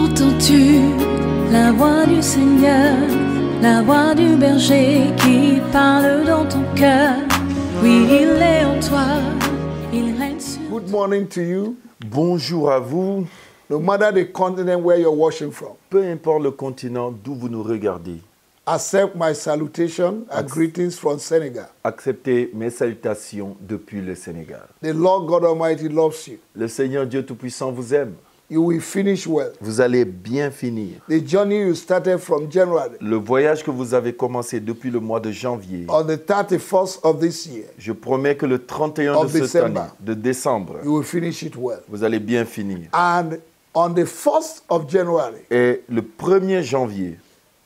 Entends-tu la voix du Seigneur, la voix du berger qui parle dans ton cœur? Oui, il est en toi, il règne sur toi. Good morning to you, Bonjour à vous, no matter the continent where you're watching from. peu importe le continent d'où vous nous regardez. Accept my salutation and greetings from Senegal. Acceptez mes salutations depuis le Sénégal. The Lord God Almighty loves you. Le Seigneur Dieu Tout-Puissant vous aime. You will finish well. Vous allez bien finir. The journey you started from January, Le voyage que vous avez commencé depuis le mois de janvier, on the 31st of this year, je promets que le 31 Of de cette année, December. de décembre, you will finish it well. vous allez bien finir. And on the 1st of January, Et le 1er janvier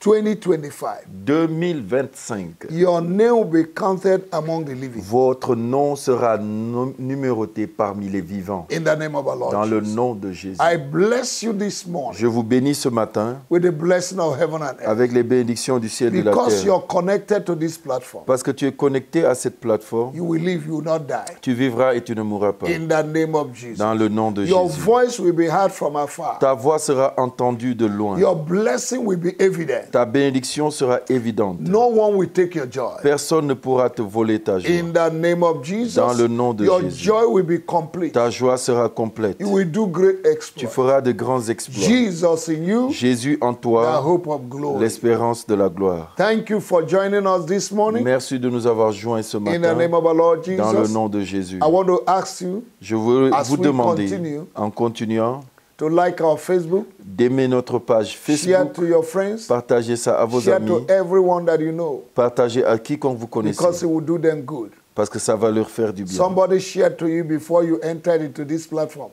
2025, 2025, your name will be counted among the living. votre nom sera numéroté parmi les vivants. In the name of our Lord Dans le Jesus. nom de Jésus. I bless you this morning Je vous bénis ce matin with the blessing of heaven and earth. avec les bénédictions du ciel et de la Because terre. you're connected to this platform, Parce que tu es connecté à cette plateforme, you will live, you will not die. tu vivras et tu ne mourras pas. In the name of Jesus. Dans le nom de Your Jésus. voice will be heard from afar. Ta voix sera entendue de loin. Your blessing will be evident. Ta bénédiction sera évidente. No one will take your joy. Personne ne pourra te voler ta joie. In the name of Jesus, Dans le nom de your Jésus. joy will be complete. Ta joie sera complète. You will do great Tu exploits. feras de grands exploits. Jesus in you, Jésus en the toi, hope of glory. l'espérance de la gloire. Thank you for joining us this morning. Merci de nous avoir joints ce In the matin name of our Lord dans le Jesus, nom de Jésus. I want to ask you Je veux As vous we demander, continue, en continuant, to like our Facebook, d'aimer notre page share Facebook, to your friends, partagez ça à vos share amis, to everyone that you know, partagez à quiconque vous because connaissez, it will do them good. parce que ça va leur faire du bien. Somebody shared to you before you entered into this platform.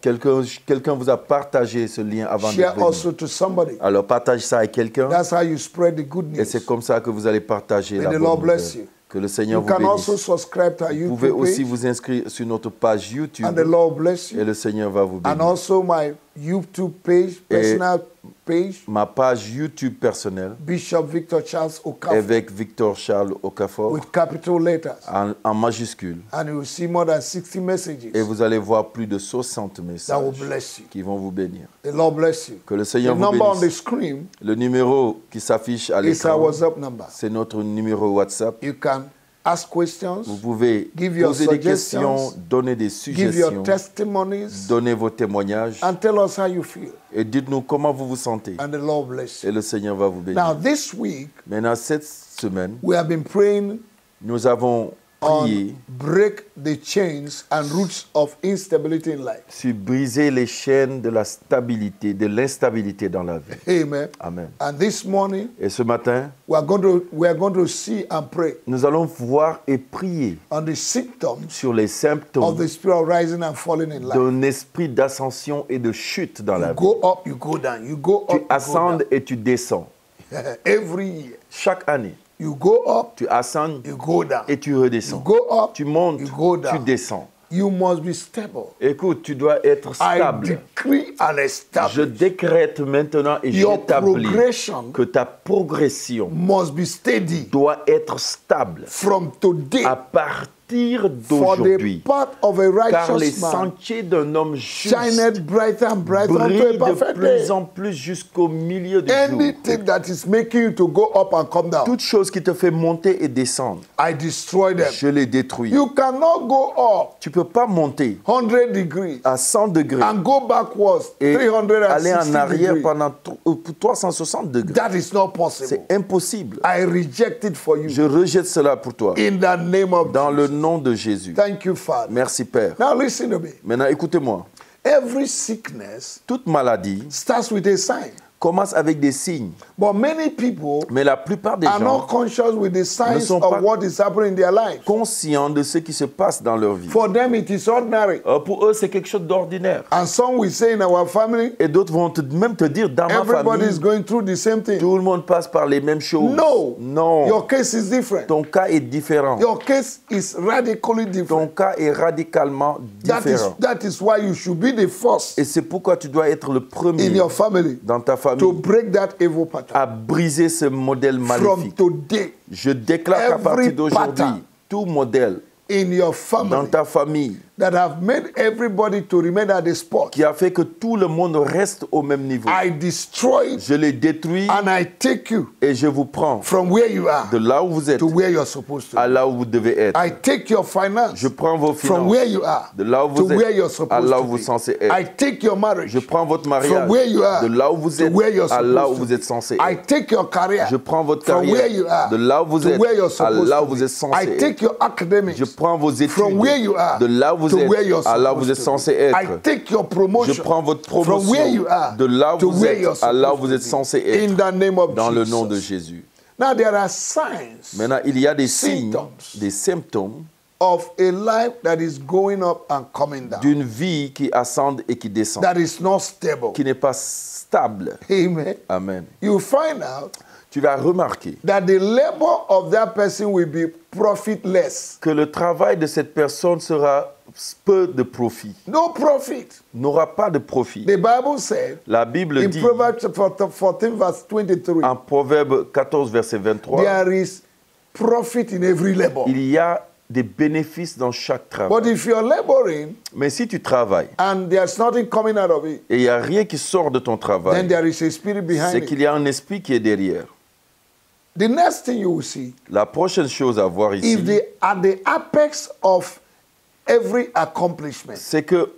Quelqu'un vous a partagé ce lien avant de Share venir. also to somebody. Alors partage ça à quelqu'un That's how you spread the good et c'est news. comme ça que vous allez partager May la the bonne Lord bless nouvelle. you. Que le Seigneur You vous can also bénisse. subscribe to our Vous pouvez YouTube aussi page, vous inscrire sur notre page YouTube and the Lord bless et you. le Seigneur va vous And bénir. also my YouTube page, personal page, Ma page YouTube personnelle, Bishop Victor Charles Okafor, évêque Victor Charles Okafor, with capital letters. en majuscule. And you will see more than 60 messages Et vous allez voir plus de 60 that will messages bless you. qui vont vous bénir. The Lord bless you. Que le The Seigneur vous number on the bénisse. screen Le numéro qui s'affiche à is our l'écran, WhatsApp number. c'est notre numéro WhatsApp. You can ask questions, Vous pouvez Give your poser des suggestions, questions, donner des give your suggestions, testimonies, donner vos témoignages and tell us how you feel. et dites-nous comment vous vous sentez. And the Lord bless Et you. le Seigneur va vous Now, bénir. this week, Maintenant, cette semaine, we have been praying nous avons prié on break the chains and roots of instability in life. sur briser les chaînes de la stabilité, de l'instabilité dans la vie. Amen. Amen. And this morning, Et ce matin, we are going to see and pray nous allons voir et prier on the symptoms sur les of symptômes the spirit of rising and falling in life. d'un esprit d'ascension et de chute dans la You vie. go up, you go down. You go up, Tu you go ascendes et tu descends. down. Every year, Chaque année, you go up, tu ascendes you go down. et tu You redescends. go up, Tu montes, you go tu down. descends. You must be stable. Écoute, tu dois être I stable. decree and Je establish. décrète maintenant et Your j'établis progression que ta progression must be steady doit être stable from today à partir for the d'aujourd'hui. path of a Car les righteous man sentiers d'un homme juste shineth brighter and brighter unto a brillent de perfect plus day. en plus jusqu'au milieu du jour. Anything that is making you to go up and come down, Toute chose qui te fait monter et descendre, I destroy them. je les détruis. You cannot go up Tu ne peux pas monter 100 degrés à 100 degrés and go backwards et aller en 360 arrière degrés. pendant 360 degrés. That is not possible. C'est impossible. I reject it for you Je rejette cela pour toi. in the name of Dans le Jesus. nom de Jésus. Thank you, Father. Merci Père. Now listen to me. Maintenant, écoutez-moi. Every sickness Toute maladie starts with a sign. commence avec des signes. But many people Mais la plupart des are not gens conscious with the signs sont of pas- what is happening in their life. conscients de ce qui se passe dans leur vie. For them, it is ordinary. Pour eux, c'est quelque chose d'ordinaire. And some will say in our family, Et d'autres vont même te dire, dans ma everybody is famille, going through the same thing. tout le monde passe par les mêmes choses. No. Non. Your case is different. Ton cas est différent. Your case is radically Ton different. cas est radicalement différent. That is why you should be the first Et c'est pourquoi tu dois être le in premier your family dans ta to famille break that evil pattern. à briser ce modèle From maléfique. today, Je déclare qu'à every partir d'aujourd'hui, pattern tout modèle in your dans family ta famille that have made everybody to remain at the spot. qui a fait que tout le monde reste au même niveau. I destroy it Je les détruis and I take you et je vous prends from where you are de là où vous êtes to where you're supposed to à be. là où vous devez être. I take your finance Je prends vos from finances where you are de là où to vous where you're êtes à supposed là to où vous be. êtes censé être. I take your marriage Je prends votre from mariage where you are de là où vous to êtes where you're à là où supposed vous to êtes be. censé I être. take your career Je prends votre from where carrière you are de là où vous to êtes where you're à supposed là où to vous be. êtes censé I take être. your academics Je prends vos études from where you are de là où vous to where êtes you're à là où vous supposed êtes to censé be. I être. take your Je promotion prends votre from where you promotion are de là où to vous where you're êtes à là où supposed vous to êtes be. censé In être the name of dans le nom de Jesus. Jésus. Now there are signs Maintenant, il y a des signes, Symptoms. des symptômes of a life that is going up and coming down, d'une vie qui ascende et qui descend, that is not stable. qui n'est pas stable. Amen. Amen. You find out Tu vas remarquer that the labor of that person will be profitless. que le travail de cette personne sera peu de profit, No profit. n'aura pas de profit. The Bible said La Bible in dit Proverbs chapter 14 verse 23, en Proverbe 14, verset 23, there is profit in every labor. il y a des bénéfices dans chaque But travail. if you're laboring Mais si tu travailles and there's nothing coming out of it, et il n'y a rien qui sort de ton then travail, there is a spirit behind c'est it. qu'il y a un esprit qui est derrière. The next thing you will see, La prochaine chose à voir if ici, they at the apex of every accomplishment, c'est que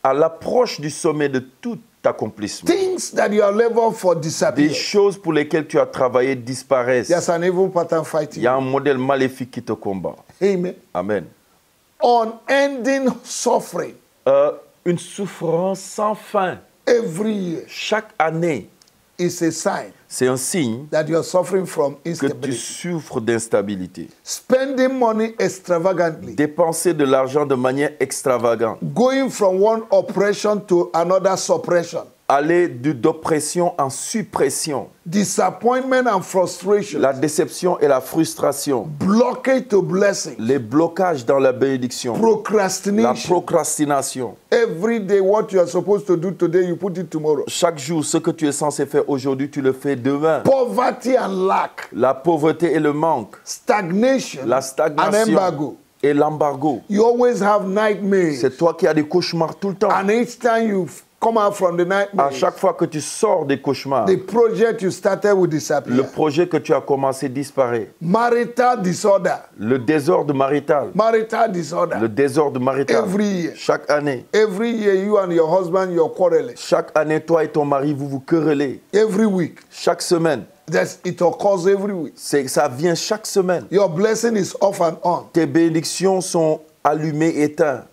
à l'approche du sommet de tout accomplissement, things that you are laboring for des disappear. choses pour lesquelles tu as travaillé disparaissent. There's an evil pattern Il fighting. y a un modèle maléfique qui te combat. Amen. Amen. Unending suffering Une souffrance sans fin. every year Chaque année, is a sign c'est un signe that you are suffering from que tu instability. souffres d'instabilité. Spending money extravagantly, Dépenser de l'argent de manière extravagante. going from one oppression to another suppression, Aller d'oppression en suppression. disappointment and frustration, La déception et la frustration. blockage to blessing, Les blocages dans la bénédiction. La procrastination. procrastination. Every day, what you are supposed to do today, you put it tomorrow. Chaque jour, ce que tu es censé faire aujourd'hui, tu le fais demain. Poverty and lack, La pauvreté et le manque. stagnation, La and stagnation embargo. et l'embargo. You always have nightmares. C'est toi qui as des cauchemars tout le temps. And each time you come out from the À nightmares, chaque fois que tu sors des cauchemars, the project you started will le disappear. projet que tu as commencé disparaît. Marital disorder. Le désordre marital. Marital disorder. Le désordre marital. Every year. Chaque année. Every year, you and your husband, you're quarreling. Chaque année, toi et ton mari, vous vous querellez. Every week. Chaque semaine. It occurs every week. Ça vient chaque semaine. Your blessing is off and on. Tes bénédictions sont allumées, éteintes.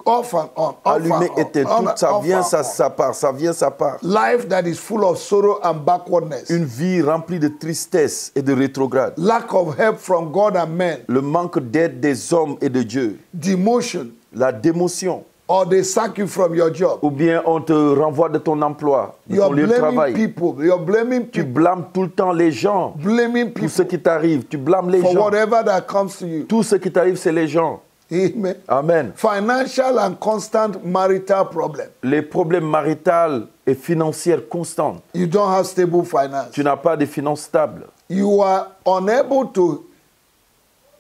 Off and on. Off Allumées, and éteintes. on. Tout ça Off vient, and ça on. part. Ça vient, ça part. Life that is full of sorrow and backwardness. Une vie remplie de tristesse et de rétrograde. Lack of help from God and men. Le manque d'aide des hommes et de Dieu. Demotion. La démotion. Or they sack you from your job. Ou bien on te renvoie de ton emploi, de You're ton lieu de blaming travail. people. You're blaming Tu people. blâmes tout le temps les gens. Blaming Tout ce people qui t'arrive, tu blâmes les for gens. whatever that comes to you. Tout ce qui t'arrive, c'est les gens. Amen. Amen. Financial and constant marital problem. Les problèmes maritaux et financiers constants. You don't have stable finance. Tu n'as pas de finances stables. You are unable to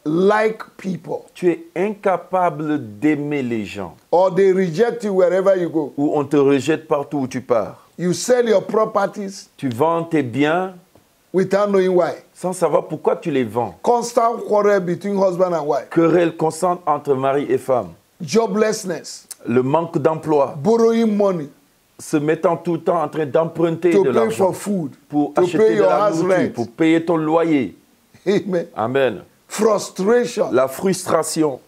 like people, Tu es incapable d'aimer les gens. or they reject you wherever you go. Ou on te rejette partout où tu pars. You sell your properties Tu vends tes biens without knowing why. sans savoir pourquoi tu les vends. Constant quarrel between husband and wife. Querelle constante entre mari et femme. Joblessness. Le manque d'emploi. Borrowing money Se mettant tout le temps en train d'emprunter to de pay l'argent for food, pour to acheter pay de your la house nourriture, rent. pour payer ton loyer. Amen. Amen. Frustration La frustration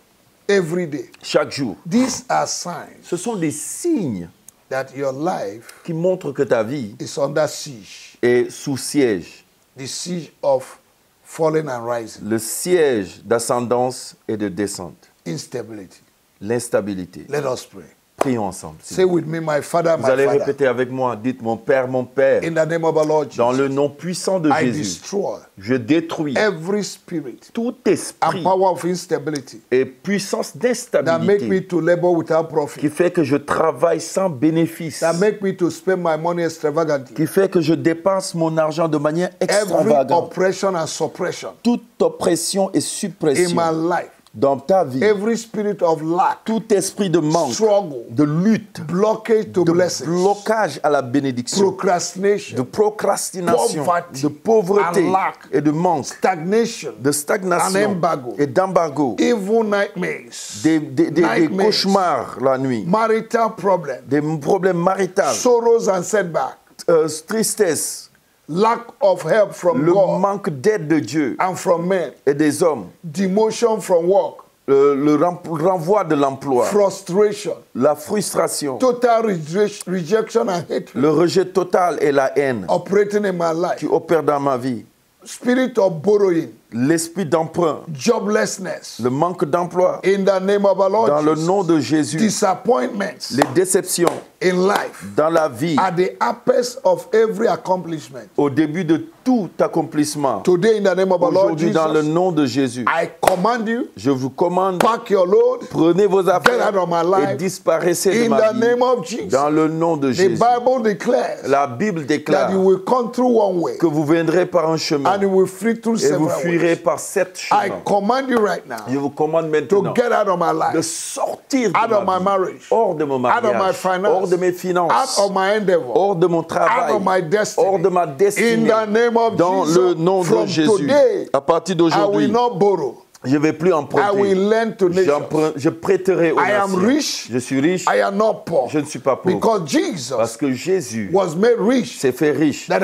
every day. chaque jour. These are signs Ce sont des signes that your life qui montrent que ta vie is under siege. est sous siège. The siege of falling and rising. Le siège d'ascendance et de descente. Instability. L'instabilité. Let us pray. Prions ensemble. s'il Say vous plaît. with me, my Father, Vous my allez Father. répéter avec moi. Dites mon Père, mon Père. In the name of our Lord Dans Jesus, le nom puissant de I Jésus, destroy je détruis every spirit tout and esprit power of instability et puissance that make d'instabilité me to labor without qui profit, fait que je travaille sans bénéfice, that make me to spend my money extravagantly. qui fait que je dépense mon argent de manière Every extravagante. oppression and suppression Toute oppression et in suppression my life, Dans ta vie, every spirit of lack, tout esprit de manque, struggle, de lutte, blockage to de blessings, blocage à la bénédiction, de procrastination, procrastination, poverty, de pauvreté and lack, et de manque, stagnation, de stagnation and embargo, et d'embargo, evil nightmares, des cauchemars la nuit, marital problems, des problèmes maritaux, sorrows and setbacks, tristesse, lack of help from le God manque d'aide de Dieu and from men, et des hommes, demotion from work, le renvoi de l'emploi, frustration, la frustration, total rejection and hatred le rejet total et la haine operating in my qui life, opèrent dans ma vie, spirit of borrowing, l'esprit d'emprunt, joblessness, le manque d'emploi, in the name of our Lord dans le Jesus, nom de Jésus, disappointments les déceptions in life dans la vie, are the apex of every accomplishment. au début de tout accomplissement. Today, in the name of our Lord Aujourd'hui, dans le Jesus, nom de Jésus, I command you, je vous commande, pack your load, prenez vos get affaires out of my et life. disparaissez de In ma the vie. name of Jesus, Dans le nom de the Jésus. Bible declares La Bible that déclare you will come through one way que vous viendrez par un chemin and you will flee through et vous several fuirez ways. par 7 I chemins. command you right now Je vous commande to maintenant get out of my de life, sortir de out of my ma vie, marriage, hors de mon out of my mariage, finance, hors de mes out finances, of my endeavor, hors de mon out travail, of my destiny. hors de ma In destinée. the name of Dans Jesus, le nom de from Jésus. today, À partir I will d'aujourd'hui, not borrow. je ne vais plus I emprunter. will lend to nations. Je prêterai aux I am nations. rich. Je suis riche. I am not poor. Je ne suis pas pauvre. Because Jesus Parce que Jésus was made rich, s'est fait riche. that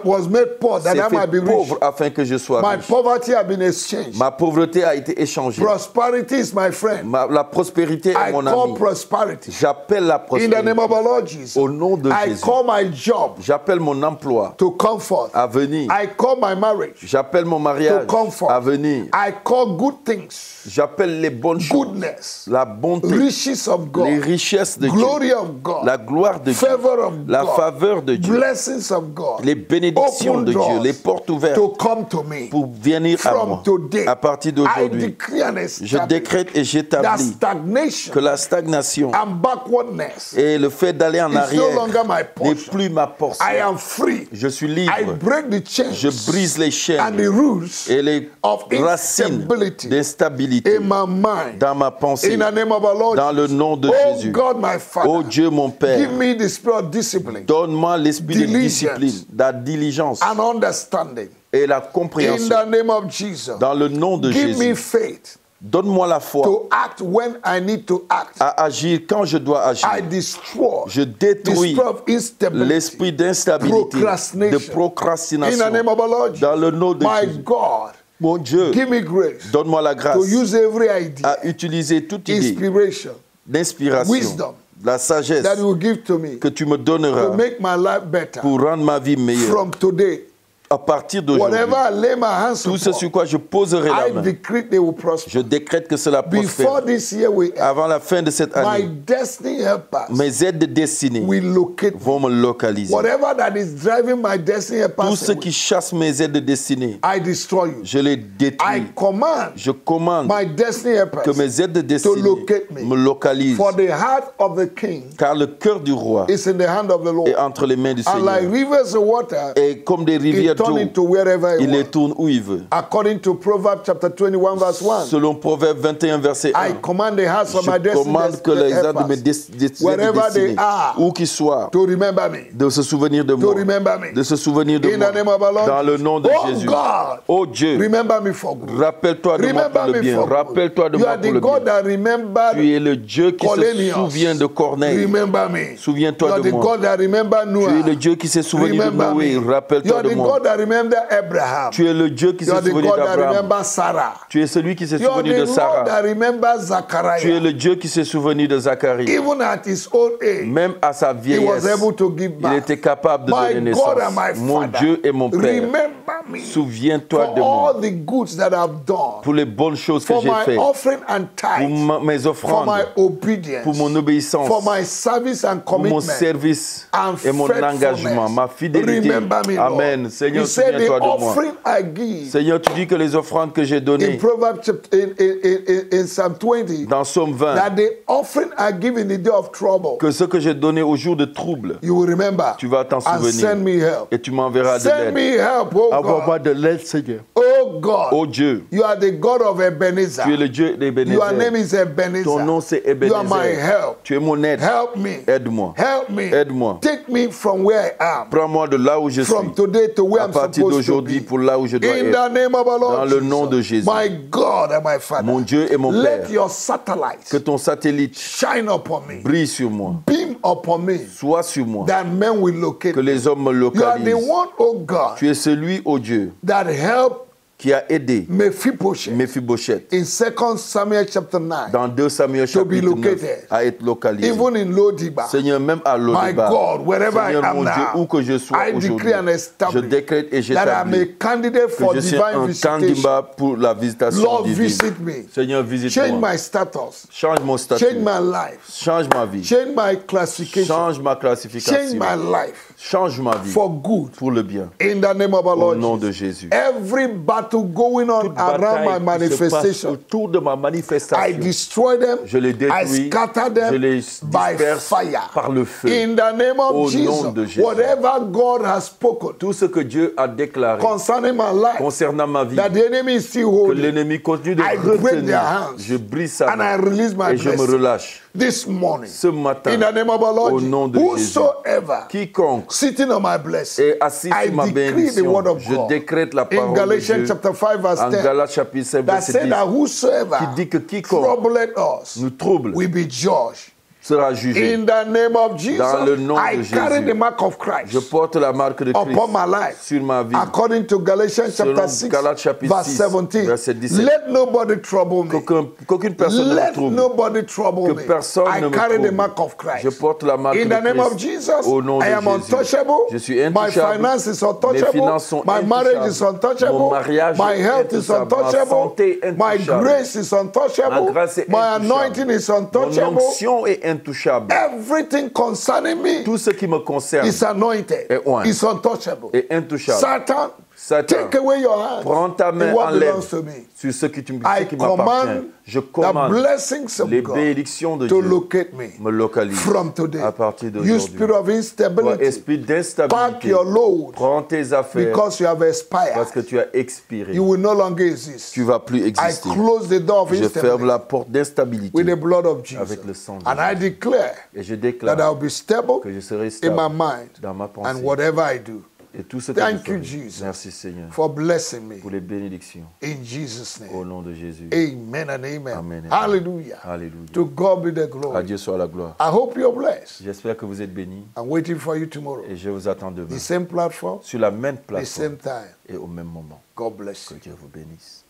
was made poor, that S'est I might be fait rich. pauvre afin que je sois My riche. poverty has been exchanged. Ma pauvreté a été échangée. Prosperity is my friend. La prospérité est I mon call ami. prosperity. J'appelle la In the prospérité. name of our Lord Jesus, Au nom de I Jésus. call my job J'appelle mon emploi to comfort. à venir. I call my marriage J'appelle mon to mariage comfort. à venir. I call good things, J'appelle les bonnes choses, goodness, la bonté, riches of les God, richesses de Dieu, glory of God, la gloire de Dieu, favor of la God, faveur de Dieu, blessings of God, les bénédictions open de Dieu, doors les portes ouvertes to come to me. pour venir à From moi. today, À partir I d'aujourd'hui, decree and je establish décrète et that j'établis stagnation que la stagnation and backwardness et le fait d'aller en is no arrière longer my n'est portion. plus ma portion. I am free. Je suis I libre. break the chains Je brise les and chaînes the roots et les of racines instability d'instabilité in my mind. dans ma pensée. In the name of our Lord Dans le Jesus. nom de Oh Jésus. God, my Father, Oh Dieu mon Père, give me the spirit of discipline donne-moi l'esprit de Diligence. discipline, la diligence and understanding. et la In compréhension. the name of Jesus, Dans le nom de give me Jésus, faith donne-moi la foi to act when I need to act. à agir quand je dois agir. I destroy Je the détruis spirit of instability. l'esprit d'instabilité, de procrastination. In the procrastination. name of our Lord Jesus. Dans le nom de My Jésus. God, Mon Dieu, give me grace donne-moi la grâce to use every idea, à utiliser toute idée inspiration d'inspiration, wisdom la sagesse that you will give to me que tu me to donneras make my life better. pour rendre ma vie meilleure. From today, À partir d'aujourd'hui, whatever I lay my hands tout ce upon, sur quoi je poserai la I main, decree they will prosper. je décrète que cela Before prospère. this year we end, Avant la fin de cette my année, destiny helpers mes aides de destinée will locate me. vont me localiser. Whatever that is driving my destiny Tout helpers ce away, qui chasse mes aides de destinée, I destroy you. je les I détruis. command Je commande my destiny helpers que mes aides de destinée locate me. me localisent. for the heart of the king Car le cœur du roi is in the hand of the Lord. est entre les mains du And like Seigneur. rivers of water, Et comme des he rivières turn d'eau, it to wherever he il les wants. tourne où il veut. According to Proverbs chapter 21 verse 1, Selon Proverbe 21, verset I 1, commande the hearts of my je destiny commande que les aides de mes helpers, wherever they destinés, are, où qu'ils soient, to remember me. de se souvenir de moi, remember me. de se souvenir de In moi, the name of our Lord dans le nom de Oh Jésus. God, Oh Dieu, remember me for good. rappelle-toi de moi pour Remember le me bien. for good. Rappelle-toi de You moi are pour the le God bien. that remembered Tu es le Dieu qui se Cornelius. souvient de Corneille. Remember me. Souviens-toi You are de the moi. God that remembered Tu Noah. es le Dieu qui s'est souvenu de Remember Noé. me. You Rappelle-toi are de the moi. God that remembered Abraham. Tu es le Dieu qui You s'est are the souvenu God that d'Abraham. remembers Sarah. Tu es celui qui s'est You are souvenu the de Lord Sarah. that remembers Tu es Zachariah. le Dieu qui s'est souvenu de Zacharie. Even at his old age, Même à sa he was vieillesse, able to give il back. était capable de donner My God and my naissance. Mon Father, Dieu et mon Père, remember me souviens-toi for de moi all the goods that I've done, pour les bonnes choses que for j'ai my faites, offering and pour tithes, mes for offrandes, my obedience, pour mon obéissance, for my service and pour mon commitment, service and et mon engagement, ma fidélité. Remember me, Lord. Amen. Seigneur, You said the souviens-toi de moi. offering I give Seigneur, tu dis que les offrandes que j'ai in données Proverbs in Psalm 20, dans Psaume 20, that the offering I give in the day of trouble, que ce que j'ai donné au jour de trouble, you will remember tu vas t'en and souvenir send me help. et tu m'enverras de Send l'aide. me help, oh Envoie-moi God. de l'aide, Seigneur. Oh Oh God, Oh Dieu, you are the God of Ebenezer. tu es le Dieu d'Ebenezer. Your name is Ebenezer. Ton nom c'est You are my Ebenezer. help. Tu es mon aide. Help me. Aide-moi. Help me. Aide-moi. Take me from where I am. Prends-moi de là où je suis. From today to where À I'm partir supposed to d'aujourd'hui be. pour là où je dois In être. the name of our Lord Dans le nom Jesus. de Jésus. My God and my Father. Mon Dieu et mon Let Père. your satellite Que ton satellite shine upon me. brille sur moi. Beam upon me. Sois sur moi. That men will locate Que me. les hommes me You are the localisent. one, oh God, Tu es celui, ô Dieu, that helped qui a aidé Mephibosheth Mephibosheth in 2 Samuel chapter 9 dans 2 Samuel to be chapitre 9 located. à être localisé. Even in Lodiba. Seigneur, même à My Lodibar, God, wherever Seigneur I am mon Dieu, où now, que je sois I aujourd'hui, decree and je establish décrète et that I am j'établis a candidate for que je suis divine un visitation. candidat pour la visitation Lord, divine. visit me. Seigneur, Change visite-moi. my status. Change mon statut. Change my life. Change ma vie. Change my classification. Change ma Change classification. my life Change ma vie for good. pour le bien. In the name of our Au Lord nom Jesus. de Jésus. Every battle going on Toute around my bataille qui se passe manifestation, autour de ma I manifestation, destroy them. je les I détruis, scatter je them les by disperse fire. par le feu. In the name Au of nom de Jesus, Jésus. whatever God has spoken Tout ce que Dieu a déclaré concerning my life, concernant ma vie, that the enemy is still que holding, l'ennemi continue de I break their retenir, hands je brise sa and I main release my et je me blessing. relâche. This morning, Ce matin, in the name of our Lord au nom de Jesus, Jésus, whosoever quiconque sitting on my blessing, est assis I sur ma decree the bénédiction, word of je God. décrète la In parole de Galatians Dieu chapter 5 verse en 10, Galates chapitre 5 that verset said 10 that whosoever qui dit que quiconque troubleth us nous trouble will be judged. sera jugé. In the name of Jesus, Dans le nom I de carry Jésus, the mark of Christ je porte la marque de Christ upon my life. sur ma vie. According to Galatians Selon chapter 6, Galates chapitre verse 6, 17, verset 17. let nobody trouble me. Qu'aucune personne ne me Let trouble. nobody trouble Que me. personne I ne me carry the trouble. mark of Christ. Je porte la marque In de the name of Christ. Jesus, Au nom I de am Jésus. untouchable. Je suis My intouchable. finance is Mes untouchable. finances sont My marriage is intouchables. Mon untouchable. mariage My est health is intouchable. Ma untouchable. santé est My intouchable. grace is untouchable. Ma grâce est My intouchable. anointing is Mon untouchable. onction est intouchable. Everything concerning me Tout ce qui me concerne is anointed. est oint. Is untouchable. est intouchable. Satan, Satan, take away your hand. prends ta main in what en l'air belongs to me. sur ce qui, I m'appartient. command Je the commande blessings of les God bénédictions de to Dieu locate me me localisent from today. à partir You d'aujourd'hui. spirit of Toi, instability, esprit pack d'instabilité, your load prends tes affaires because you have parce expired. que tu as expiré. You will no longer exist. Tu ne vas plus I exister. close the door of Je ferme instability la porte d'instabilité with the blood of Jesus. avec le sang de And I Jésus. declare Et je that déclare I'll be stable que je serai in my stable mind dans ma and pensée whatever I do. et tout ce que Thank je you, ferai. Jesus, Merci Seigneur for blessing me. pour les bénédictions. In Jesus' Au name. nom de Jésus. Amen and amen. Amen. Hallelujah. Alléluia. To God be the À glory. Dieu soit la gloire. I hope you're blessed. J'espère que vous êtes bénis I'm waiting for you tomorrow. et je vous attends demain The same platform, sur la même the plateforme same time. et au même moment. God bless Que you. Dieu vous bénisse.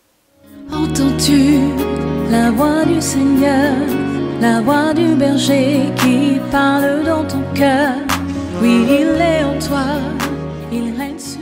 Entends-tu la voix du Seigneur, la voix du berger qui parle dans ton cœur? Oui, il est en toi, il règne sur